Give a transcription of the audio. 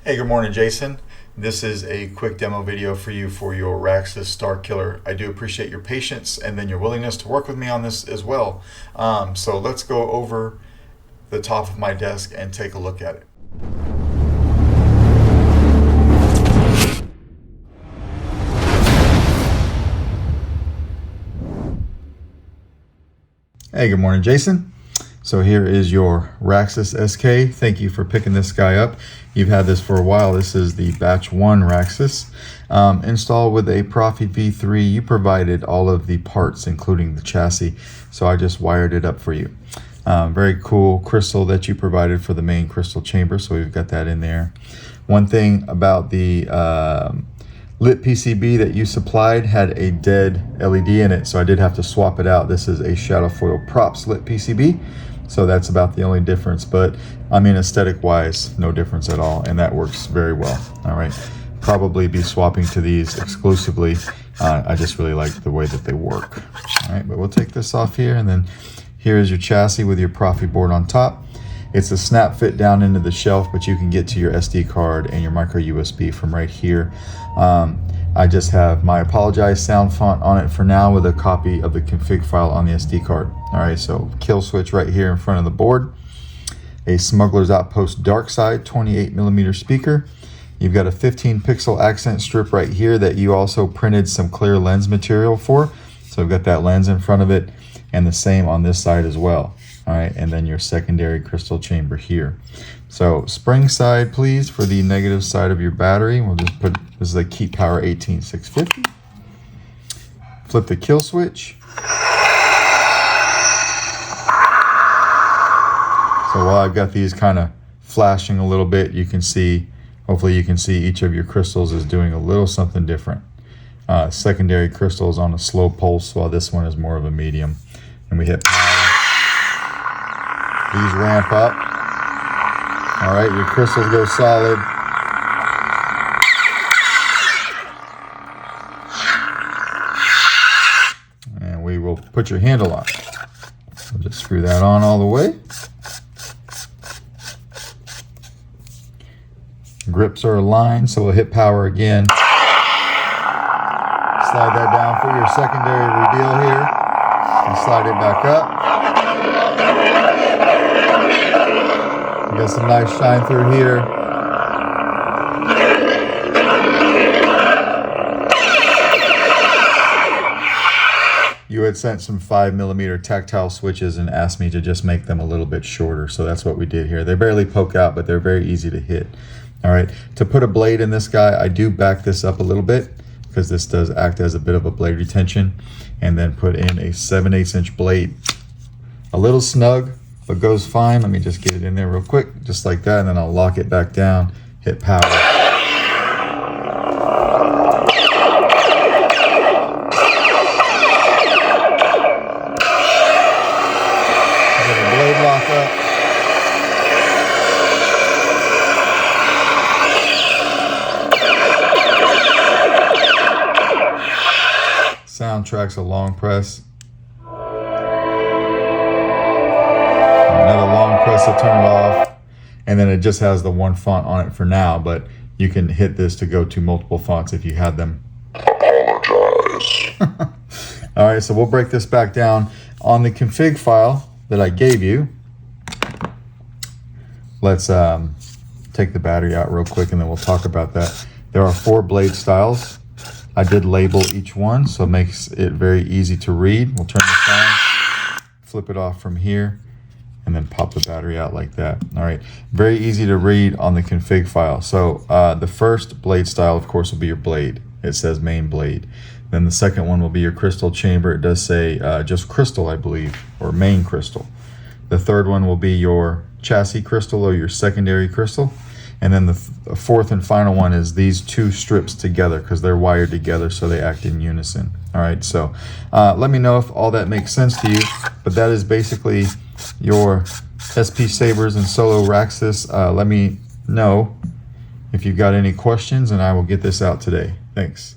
Hey, good morning, Jason. This is a quick demo video for you for your Raxus Starkiller. I do appreciate your patience and then your willingness to work with me on this as well. So let's go over the top of my desk and take a look at it. Hey, good morning, Jason. So here is your Raxus SK. Thank you for picking this guy up. You've had this for a while. This is the batch 1 Raxus. Installed with a Proffie V3. You provided all of the parts, including the chassis. So I just wired it up for you. Very cool crystal that you provided for the main crystal chamber. So we've got that in there. One thing about the lit PCB that you supplied had a dead LED in it, so I did have to swap it out. This is a shadow foil props lit PCB, so that's about the only difference, but I mean aesthetic wise no difference at all, and that works very well. All right, probably be swapping to these exclusively. I just really like the way that they work. All right, but we'll take this off here, and then here is your chassis with your Proffie board on top. It's a snap fit down into the shelf, but you can get to your SD card and your micro USB from right here. I just have my Apologize sound font on it for now with a copy of the config file on the SD card. All right, so kill switch right here in front of the board. A Smuggler's Outpost Dark Side 28mm speaker. You've got a 15 pixel accent strip right here that you also printed some clear lens material for. So we've got that lens in front of it, and the same on this side as well. All right, and then your secondary crystal chamber here. So spring side, please, for the negative side of your battery. We'll just put, this is a Keep Power 18650. Flip the kill switch. So while I've got these kind of flashing a little bit, you can see, hopefully you can see each of your crystals is doing a little something different. Secondary crystal is on a slow pulse, while this one is more of a medium. And we hit power. These ramp up. All right, your crystals go solid. And we will put your handle on. So just screw that on all the way. Grips are aligned, so we'll hit power again. Slide that down for your secondary reveal here. And slide it back up. Got some nice shine through here. You had sent some 5mm tactile switches and asked me to just make them a little bit shorter, so that's what we did here. They barely poke out, but they're very easy to hit. All right, to put a blade in this guy, I do back this up a little bit because this does act as a bit of a blade retention, and then put in a 7/8 inch blade. A little snug, but goes fine. Let me just get it in there real quick, just like that, and then I'll lock it back down, hit power. Get the blade lock up. Soundtrack's a long press. Another long press to turn it off, and then it just has the one font on it for now, but you can hit this to go to multiple fonts if you had them. Apologize. All right, so we'll break this back down on the config file that I gave you. Let's take the battery out real quick, and then we'll talk about that. There are 4 blade styles. I did label each one, so it makes it very easy to read. We'll turn this on, flip it off from here, and then pop the battery out like that. All right, very easy to read on the config file. So the first blade style, of course, will be your blade. It says main blade. Then the second one will be your crystal chamber. It does say just crystal, I believe, or main crystal. The third one will be your chassis crystal or your secondary crystal. And then the fourth and final one is these 2 strips together, because they're wired together so they act in unison. All right, so let me know if all that makes sense to you, but that is basically your SP Sabers and Solo Raxus. Let me know if you've got any questions, and I will get this out today. Thanks.